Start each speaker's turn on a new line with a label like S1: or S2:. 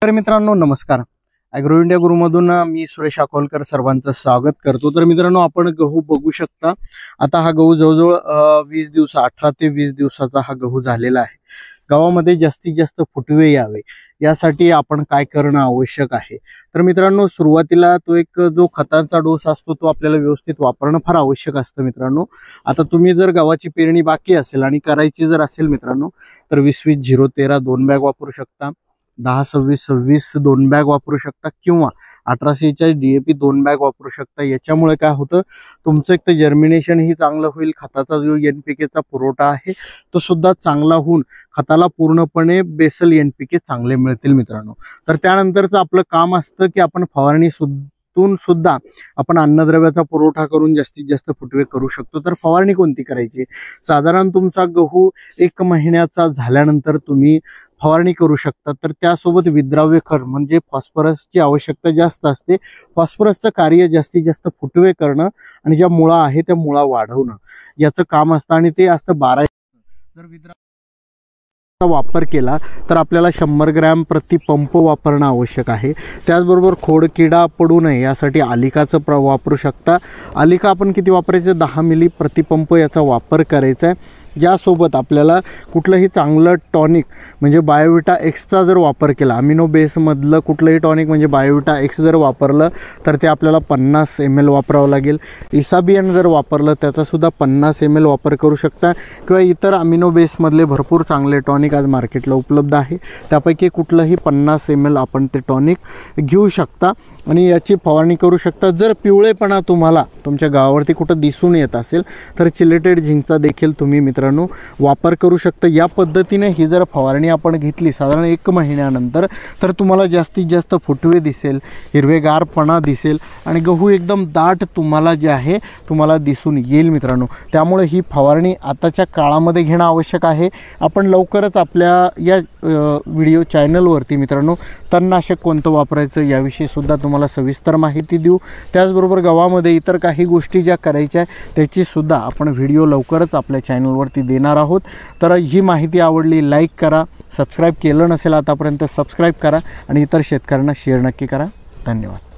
S1: तर मित्रांनो नमस्कार. ॲग्रो इंडिया गुरुमधून मी सुरेश अकोलकर सर्वांचं स्वागत करतो. तर मित्रांनो आपण गहू बघू शकता. आता हा गहू जवळजवळ 18 ते 20 दिवसाचा हा गहू झालेला आहे. गावामध्ये जास्तीत जास्त फुटवे यावे यासाठी आपण काय करणं आवश्यक आहे. तर मित्रांनो सुरुवातीला तो एक जो खतांचा डोस असतो तो आपल्याला व्यवस्थित वापरणं फार आवश्यक असतं. मित्रांनो आता तुम्ही जर गव्हाची पेरणी बाकी असेल आणि करायची जर असेल मित्रांनो तर 20-20-0-13 2 बॅग वापरू शकता. 10-26-26 2 बॅग वापरू शकता किंवा 18-46 DAP 2 बॅग वापरू शकता. याच्यामुळे काय होतं तुमचं एक तर जर्मिनेशन ही चांगलं होईल. खताचा जो NPK चा पुरवठा आहे तो सुद्धा चांगला होऊन खताला पूर्णपणे बेसल NPK चांगले मिळतील मित्रांनो. तर त्यानंतरचं आपलं काम असतं की आपण फवारणी सुद्धा आपण अन्नद्रव्याचा पुरवठा करून जास्तीत जास्त फुटवे करू शकतो. तर फवारणी कोणती करायची? साधारण तुमचा गहू 1 महिन्याचा झाल्यानंतर तुम्ही फवारणी करू शकता. तर त्यासोबत विद्राव्य खत म्हणजे फॉस्फरसची आवश्यकता जास्त असते. फॉस्फरसचं कार्य जास्तीत जास्त फुटवे करणं आणि ज्या मुळा आहे त्या मुळा वाढवणं याचं काम असतं आणि ते असतं 12. जर विद्राव्य वापर केला तर आपल्याला 100 ग्रॅम प्रति पंप वापरणं आवश्यक आहे. त्याचबरोबर खोडकिडा पडू नये यासाठी आलिकाचं वापरू शकता. आलिका आपण किती वापरायचं? 10 मिली प्रति पंप याचा वापर करायचा आहे. यासोबत आपल्याला कुठलंही चांगलं टॉनिक म्हणजे बायोविटा एक्सचा जर वापर केला, अमिनो बेसमधलं कुठलंही टॉनिक म्हणजे बायोविटा एक्स जर वापरलं तर ते आपल्याला 50 ml वापरावं लागेल. इसाबियन जर वापरलं त्याचासुद्धा 50 ml वापर करू शकता किंवा इतर अमिनो बेसमधले भरपूर चांगले टॉनिक आज मार्केटला उपलब्ध आहे. त्यापैकी कुठलंही 50 ml आपण ते टॉनिक घेऊ शकता आणि याची फवारणी करू शकता. जर पिवळेपणा तुम्हाला तुमच्या गावावरती कुठं दिसून येत असेल तर चिलेटेड झिंकचा देखील तुम्ही मित्रांनो वापर करू शकता. या पद्धतीने ही जर फवारणी आपण घेतली साधारण 1 महिन्यानंतर तर तुम्हाला जास्तीत जास्त फुटवे दिसेल, हिरवेगारपणा दिसेल आणि गहू एकदम दाट तुम्हाला जे आहे तुम्हाला दिसून येईल मित्रांनो. त्यामुळे ही फवारणी आताच्या काळामध्ये घेणं आवश्यक आहे. आपण लवकरच आपल्या या व्हिडिओ चॅनलवरती मित्रांनो तणनाशक कोणतं वापरायचं याविषयी सुद्धा तुम्हाला सविस्तर माहिती देऊ. त्याचबरोबर गावामध्ये इतर काही गोष्टी ज्या करायच्या त्याची सुद्धा आपण व्हिडिओ लवकरच आपल्या चॅनलवरती देणार आहोत. तर ही माहिती आवडली लाईक करा, सबस्क्राईब केलं नसेल आतापर्यंत सबस्क्राईब करा आणि इतर शेतकऱ्यांना शेअर नक्की करा. धन्यवाद.